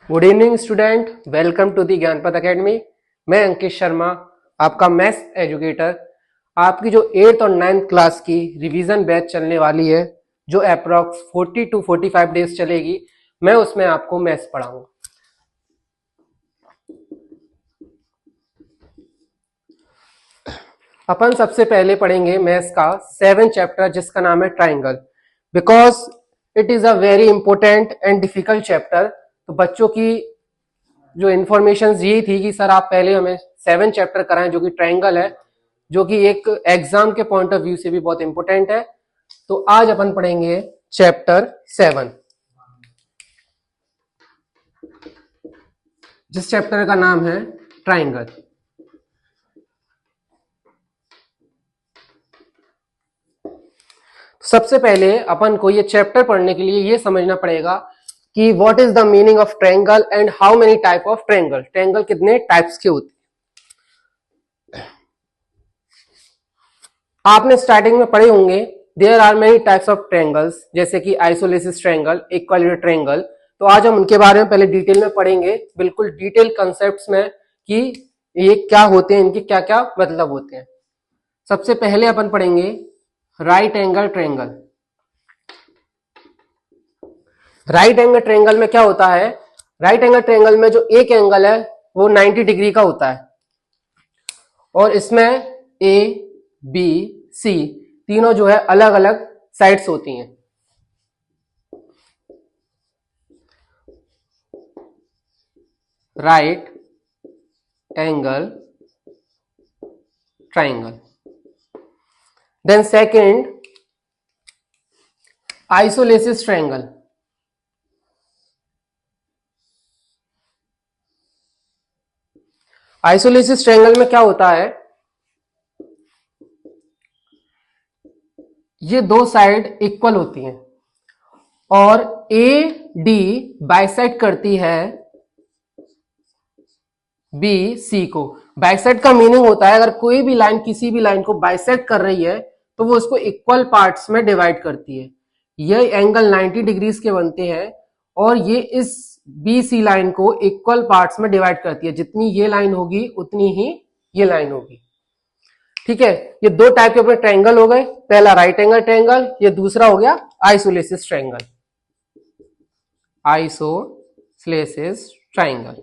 Good evening student, welcome to the Gyanpath academy. मैं अंकित शर्मा, आपका maths educator. आपकी जो 8th और 9th क्लास की रिवीजन बैच चलने वाली है, जो अप्रॉक्स 40 to 45 डेज चलेगी, मैं उसमें आपको मैथ्स पढ़ाऊंगा। अपन सबसे पहले पढ़ेंगे मैथ्स का 7th चैप्टर, जिसका नाम है triangle. Because it is a very important and difficult chapter. तो बच्चों की जो इन्फॉर्मेशन यही थी कि सर आप पहले हमें 7 चैप्टर कराएं, जो कि ट्राइंगल है, जो कि एक एग्जाम के पॉइंट ऑफ व्यू से भी बहुत इंपॉर्टेंट है। तो आज अपन पढ़ेंगे चैप्टर 7, जिस चैप्टर का नाम है ट्राइंगल। सबसे पहले अपन को ये चैप्टर पढ़ने के लिए ये समझना पड़ेगा कि what is the meaning of triangle and how many type of triangle. Triangle कितने टाइप्स के होते हैं, आपने स्टार्टिंग में पढ़े होंगे। There are many types of triangles, जैसे कि आइसोलेसिस ट्रायंगल, इक्वलिटी ट्रायंगल। तो आज हम उनके बारे में पहले डिटेल में पढ़ेंगे, बिल्कुल डिटेल कंसेप्ट्स में, कि ये क्या होते हैं, इनके क्या क्या मतलब होते हैं। सबसे पहले अपन पढ़ेंगे right angle triangle. Right angle triangle में क्या होता है? राइट एंगल ट्रायंगल में जो एक एंगल है वो 90 डिग्री का होता है, और इसमें ए बी सी तीनों जो है अलग अलग साइड्स होती हैं। Right angle triangle. Then second, isosceles triangle. Isosceles triangle में क्या होता है? ये दो साइड इक्वल होती हैं और ए डी बाइसेक्ट करती है बी सी को। बाइसेक्ट का मीनिंग होता है अगर कोई भी लाइन किसी भी लाइन को बाइसेक्ट कर रही है तो वो उसको इक्वल पार्ट्स में डिवाइड करती है। ये एंगल 90 डिग्रीज के बनते हैं और ये इस बी सी लाइन को इक्वल पार्ट्स में डिवाइड करती है। जितनी ये लाइन होगी उतनी ही ये लाइन होगी। ठीक है, ये दो टाइप के अपने ट्रायंगल हो गए। पहला राइट एंगल ट्रायंगल, ये दूसरा हो गया isosceles triangle. Isosceles triangle,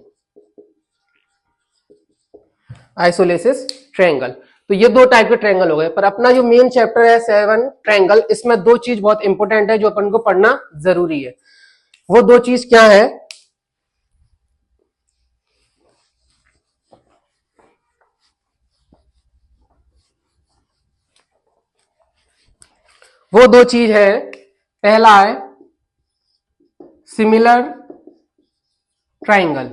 isosceles triangle. तो ये दो टाइप के ट्रायंगल हो गए। पर अपना जो मेन चैप्टर है 7 ट्रायंगल, इसमें दो चीज बहुत इंपॉर्टेंट है जो अपन को पढ़ना जरूरी है। वो दो चीज क्या है? वो दो चीज है, पहला है सिमिलर ट्रायंगल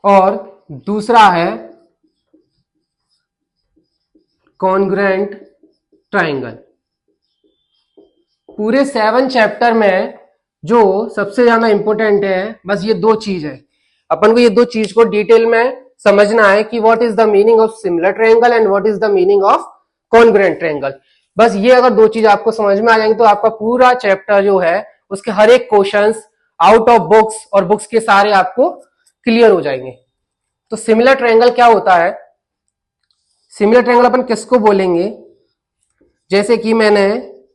और दूसरा है कॉन्ग्रुएंट ट्रायंगल। पूरे 7 चैप्टर में जो सबसे ज्यादा इंपॉर्टेंट है बस ये दो चीज है। अपन को ये दो चीज को डिटेल में समझना है कि what is the meaning of similar triangle and what is the meaning of congruent triangle. बस ये अगर दो चीज आपको समझ में आ जाएंगी तो आपका पूरा चैप्टर जो है उसके हर एक क्वेश्चंस आउट ऑफ बुक्स और बुक्स के सारे आपको क्लियर हो जाएंगे। तो सिमिलर ट्रायंगल क्या होता है? सिमिलर ट्रायंगल अपन किसको बोलेंगे? जैसे कि मैंने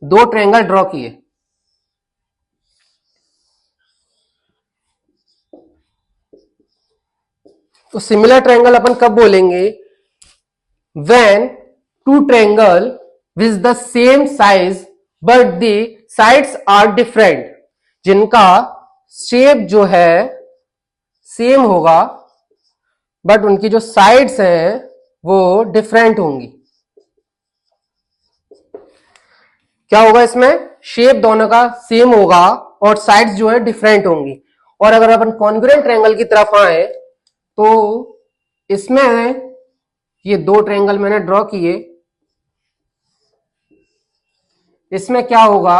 दो ट्रायंगल ड्रॉ किए, तो सिमिलर ट्रायंगल अपन कब बोलेंगे? When two triangle with the same size but the sides are different. जिनका शेप जो है सेम होगा बट उनकी जो साइड्स हैं वो डिफरेंट होंगी। क्या होगा इसमें? शेप दोनों का सेम होगा और साइड्स जो है डिफरेंट होंगी। और अगर अपन कॉन्ग्रुएंट ट्रायंगल की तरफ आए तो इसमें ये दो ट्रायंगल मैंने ड्रॉ किए, इसमें क्या होगा?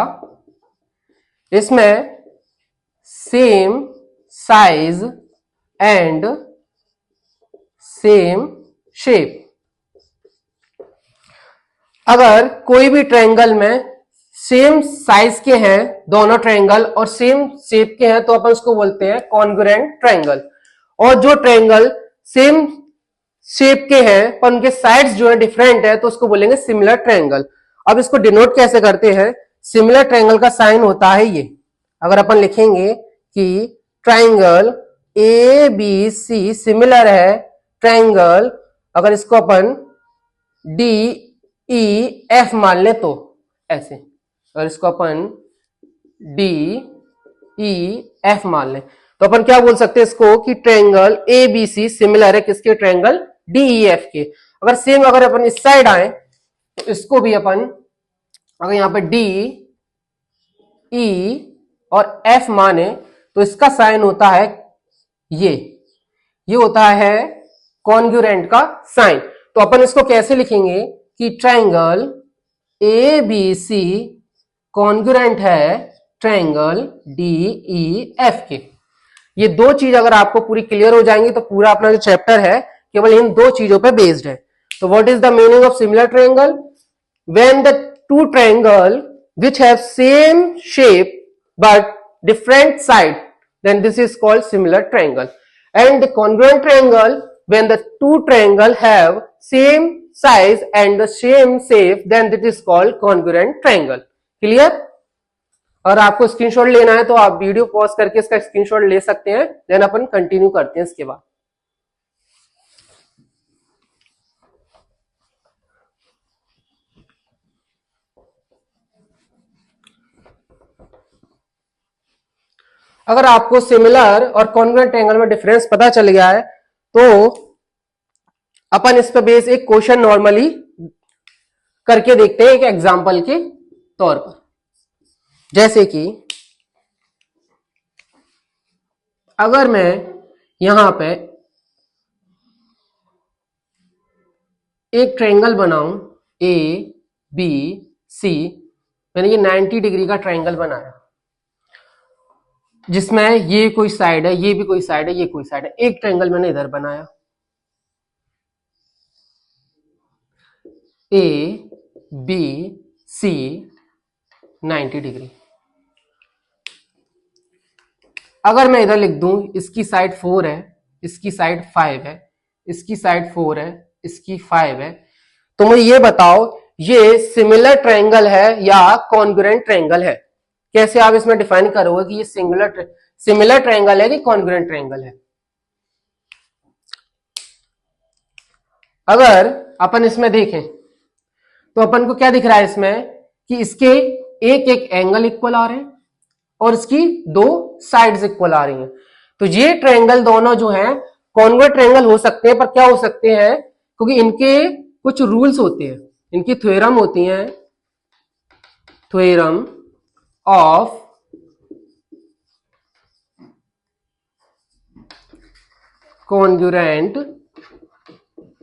इसमें same size and same shape. अगर कोई भी ट्रायंगल में सेम साइज के हैं दोनों ट्रायंगल और सेम शेप के हैं तो अपन उसको बोलते हैं कॉन्ग्रुएंट ट्रायंगल। और जो ट्रायंगल सेम शेप के हैं पर उनके साइड्स जो है डिफरेंट है तो उसको बोलेंगे सिमिलर ट्रायंगल। अब इसको डिनोट कैसे करते हैं? सिमिलर ट्रायंगल का साइन होता है ये। अगर अपन लिखेंगे कि triangle A B C similar है ट्रायंगल, अगर इसको अपन डी ई एफ मान ले तो ऐसे, अगर इसको अपन डी ई एफ मान ले तो अपन क्या बोल सकते हैं इसको कि triangle A B C similar है किसके? ट्रायंगल डी ई एफ के। अगर सेम अगर अपन इस साइड आए तो इसको भी अपन अगर यहां पे डी ई और एफ माने तो इसका साइन होता है ये होता है कॉन्ग्रुएंट का साइन। तो अपन इसको कैसे लिखेंगे कि triangle A B C congruent है ट्रायंगल डी ई एफ के। ये दो चीज अगर आपको पूरी क्लियर हो जाएंगी तो पूरा अपना जो चैप्टर है केवल इन दो चीजों पे बेस्ड है। तो what is the meaning of similar triangle? When the two triangle which have same shape but different side, then this is called similar triangle. And the congruent triangle, when the two triangle have same size and the same shape, then that is called congruent triangle. Clear? और आपको screenshot लेना है तो आप video pause करके इसका screenshot ले सकते हैं, देन अपन कंटिन्यू करते हैं इसके बाद। अगर आपको सिमिलर और कॉन्ग्रुएंट ट्रायंगल में डिफरेंस पता चल गया है तो अपन इस पे बेस एक क्वेश्चन नॉर्मली करके देखते हैं एक एग्जांपल के तौर पर। जैसे कि अगर मैं यहां पे एक ट्रायंगल बनाऊं ए बी सी, मैंने ये 90 डिग्री का ट्रायंगल बनाया जिसमें ये कोई साइड है, ये भी कोई साइड है, ये कोई साइड है। एक ट्रायंगल मैंने इधर बनाया ए बी सी 90 डिग्री। अगर मैं इधर लिख दूं इसकी साइड 4 है, इसकी साइड 5 है, इसकी साइड 4 है, इसकी 5 है, तो मुझे ये बताओ ये सिमिलर ट्रायंगल है या कॉन्ग्रुएंट ट्रायंगल है? कैसे आप इसमें डिफाइन करोगे कि ये सिमिलर ट्रायंगल है कि कॉन्ग्रुएंट ट्रायंगल है? अगर अपन इसमें देखें तो अपन को क्या दिख रहा है इसमें कि इसके एक एक एंगल इक्वल आ रहे हैं और इसकी दो साइड्स इक्वल आ रही हैं। तो ये ट्रायंगल दोनों जो हैं कॉन्ग्रुएंट ट्रायंगल हो सकते हैं, पर क्या हो सकते हैं क्योंकि इनके कुछ रूल्स होते हैं, इनकी थ्योरम होती हैं, theorem of congruent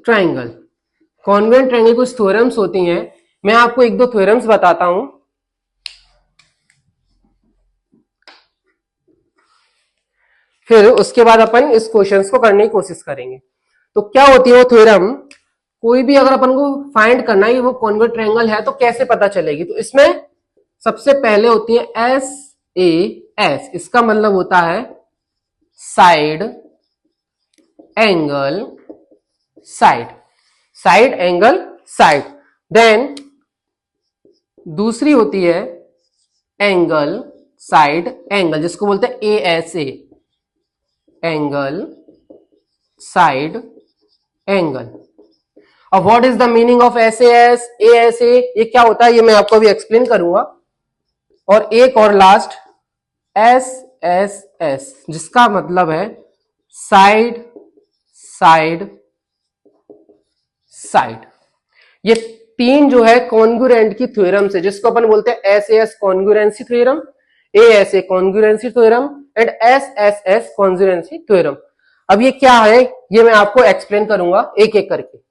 triangle. Congruent triangle कुछ थ्योरम्स होती हैं, मैं आपको एक दो थ्योरम्स बताता हूं। फिर उसके बाद अपन इस क्वेश्चंस को करने की कोशिश करेंगे। तो क्या होती है वो थ्योरम? कोई भी अगर अपन को फाइंड करना है वो कॉन्ग्रुएंट ट्रायंगल है तो कैसे पता चलेगी? तो इसमें सबसे पहले होती है एस ए एस, इसका मतलब होता है side angle side, side angle side. Then दूसरी होती है एंगल साइड एंगल, जिसको बोलते हैं A S A, angle side angle. अब what is the meaning of S S A? ये क्या होता है ये मैं आपको अभी एक्सप्लेन करूंगा। और एक और लास्ट एस एस एस, जिसका मतलब है साइड साइड साइड। ये तीन जो है कॉन्ग्रुएंट की थ्योरम से, जिसको अपन बोलते हैं S S congruency theorem, A S A congruency theorem and S S S congruency theorem. अब ये क्या है ये मैं आपको एक्सप्लेन करूंगा एक एक करके।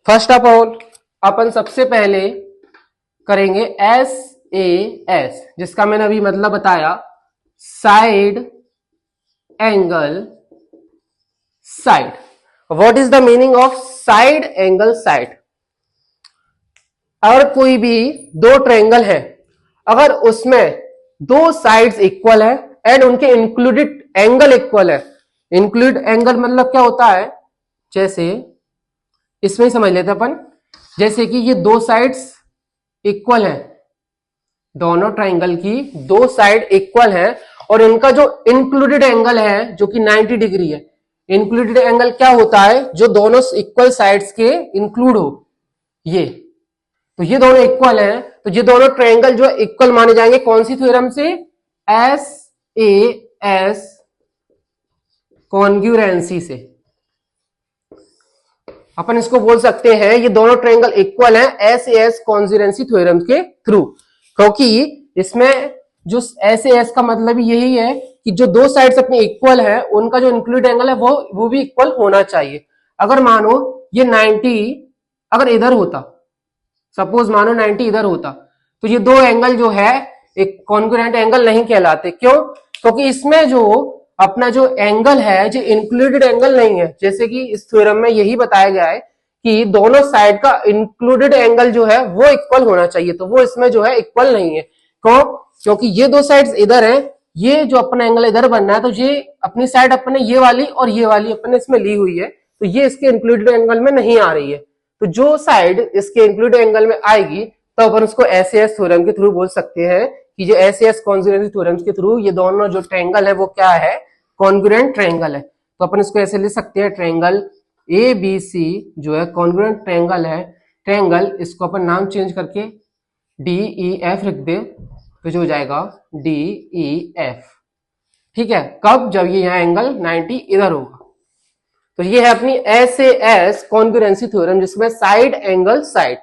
फर्स्ट ऑफ ऑल अपन सबसे पहले करेंगे एस ए एस, जिसका मैंने अभी मतलब बताया side angle side. What is the meaning of side angle side? अगर कोई भी दो ट्रायंगल है, अगर उसमें दो साइड्स इक्वल है एंड उनके इंक्लूडेड एंगल इक्वल है, इंक्लूड एंगल मतलब क्या होता है, जैसे इसमें ही समझ लेते अपन, जैसे कि ये दो साइड्स इक्वल है, दोनों ट्रायंगल की दो साइड इक्वल है और इनका जो इंक्लूडेड एंगल है जो कि 90 डिग्री है। इंक्लूडेड एंगल क्या होता है, जो दोनों इक्वल साइड्स के इंक्लूड हो, ये तो ये दोनों इक्वल हैं, तो ये दोनों ट्रायंगल जो इक्वल माने जाएंगे कौन सी थ्योरम से, एस ए एस कॉन्ग्रुएंसी से। अपन इसको बोल सकते हैं ये दोनों ट्रायंगल इक्वल हैं S A S congruency theorem के थ्रू, क्योंकि इसमें जो एस ए एस का मतलब यही है कि जो दो साइड्स अपनी इक्वल है उनका जो इंक्लूड एंगल है वो भी इक्वल होना चाहिए। अगर मानो ये 90 अगर इधर होता, सपोज मानो 90 इधर होता, तो ये दो एंगल जो है एक कॉन्ग्रुएंट एंगल नहीं कहलाते। क्यों? क्योंकि इसमें जो अपना जो एंगल है जो इंक्लूडेड एंगल नहीं है, जैसे कि इस थ्योरम में यही बताया गया है कि दोनों साइड का इंक्लूडेड एंगल जो है वो इक्वल होना चाहिए, तो वो इसमें जो है इक्वल नहीं है। क्यों? क्योंकि ये दो साइड्स इधर है, ये जो अपना एंगल इधर बनना है, तो ये अपनी साइड अपने ये वाली और ये वाली अपने इसमें ली हुई है, तो ये इसके इंक्लूडेड एंगल में नहीं आ रही है। तो जो साइड इसके इंक्लूडेड एंगल में आएगी तो अपन उसको एस ए एस थ्योरम के थ्रू बोल सकते हैं कि जो S A S congruency theorem के थ्रू ये दोनों जो ट्रायंगल है वो क्या है, कॉन्ग्रुएंट ट्रायंगल है। तो अपन इसको ऐसे लिख सकते हैं, ट्रायंगल ए बी सी जो है कॉन्ग्रुएंट ट्रायंगल है, ट्रायंगल इसको अपन नाम चेंज करके डी ई एफ रख दे, तो जो हो जाएगा डी ई एफ। ठीक है, कब? जब ये यहाँ एंगल 90 इधर होगा। तो ये है अपनी S A S congruency theorem, जिसमें साइड एंगल साइड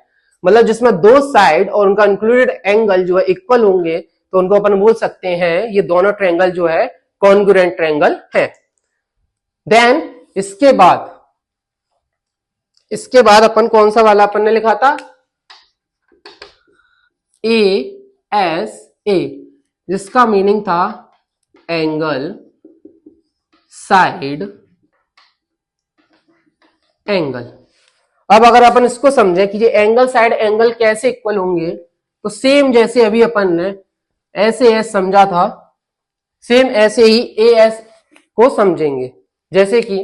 मतलब जिसमें दो साइड और उनका इंक्लूडेड एंगल जो है इक्वल होंगे, तो उनको अपन बोल सकते हैं ये दोनों ट्रायंगल जो है कॉन्ग्रुएंट ट्रायंगल है। देन इसके बाद अपन कौन सा वाला अपन ने लिखा था, ए एस ए, जिसका मीनिंग था एंगल साइड एंगल। अब अगर अपन इसको समझे कि ये एंगल साइड एंगल कैसे इक्वल होंगे, तो सेम जैसे अभी अपन ने ऐसे एस समझा था, सेम ऐसे ही ए एस को समझेंगे। जैसे कि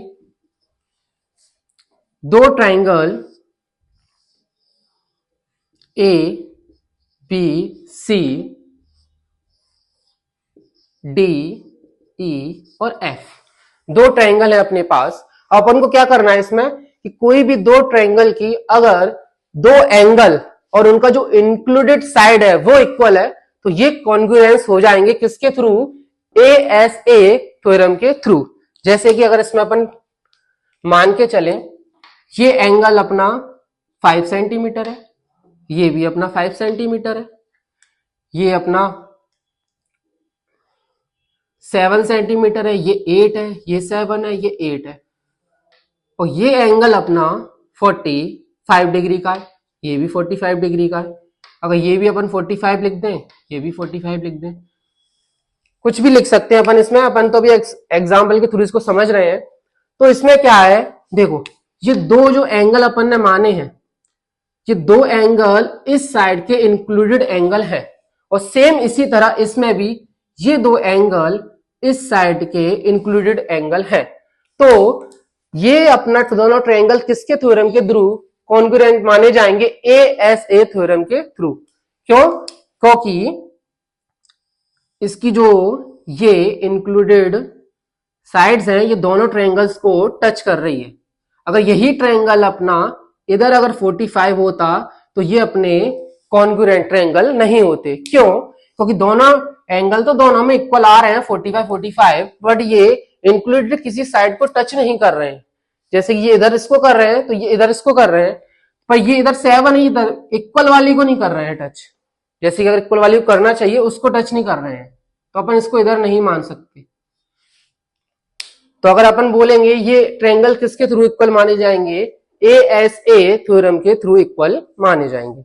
दो triangle A B C D E और एफ, दो ट्रायंगल है अपने पास। अपन को क्या करना है इसमें कि कोई भी दो ट्रायंगल की अगर दो एंगल और उनका जो इंक्लूडेड साइड है वो इक्वल है, तो ये कॉन्ग्रुएंस हो जाएंगे किसके थ्रू, ए एस ए थ्योरम के थ्रू। जैसे कि अगर इसमें अपन मान के चलें ये एंगल अपना 5 सेंटीमीटर है, ये भी अपना 5 सेंटीमीटर है, ये अपना 7 सेंटीमीटर है, ये 8 है, ये 7 है, ये 8 है, और ये एंगल अपना 45 डिग्री का है, ये भी 45 डिग्री का है। अगर ये भी अपन 45 लिख दें, ये भी 45 लिख दें, कुछ भी लिख सकते हैं अपन इसमें, अपन तो अभी एग्जाम्पल के थ्रू इसको समझ रहे हैं। तो इसमें क्या है, देखो ये दो जो एंगल अपन ने माने हैं, ये दो एंगल इस साइड के इंक्लूडेड एंगल है, और सेम इसी तरह इसमें भी ये दो एंगल इस साइड के इंक्लूडेड एंगल है। तो ये अपना दोनों ट्रायंगल किसके थ्योरम के थ्रू कॉन्ग्रुएंट माने जाएंगे, ए एस ए थ्योरम के थ्रू। क्यों? क्योंकि इसकी जो ये इंक्लूडेड साइड्स हैं ये दोनों ट्रायंगल्स को टच कर रही है। अगर यही ट्रायंगल अपना इधर अगर 45 होता तो ये अपने कॉन्ग्रुएंट ट्रायंगल नहीं होते। क्यों? क्योंकि दोनों एंगल तो दोनों में इक्वल आ रहे हैं 45, बट ये इंक्लूडेड किसी साइड को टच नहीं कर रहे हैं। जैसे कि ये इधर इसको कर रहे हैं तो ये इधर इसको कर रहे हैं, पर ये इधर 7 ही इधर इक्वल वाली को नहीं कर रहे हैं टच। जैसे कि अगर इक्वल वाली को करना चाहिए उसको टच नहीं कर रहे हैं, तो अपन इसको इधर नहीं मान सकते। तो अगर अपन बोलेंगे ये ट्रायंगल किसके थ्रू इक्वल माने जाएंगे, ए एस ए थ्योरम के थ्रू इक्वल माने जाएंगे।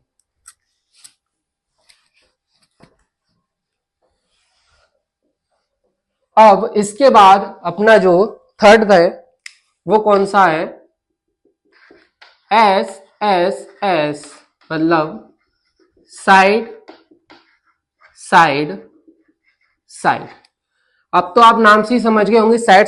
अब इसके बाद अपना जो थर्ड है वो कौन सा है, एस एस एस मतलब साइड साइड साइड। अब तो आप नाम से ही समझ गए होंगे साइड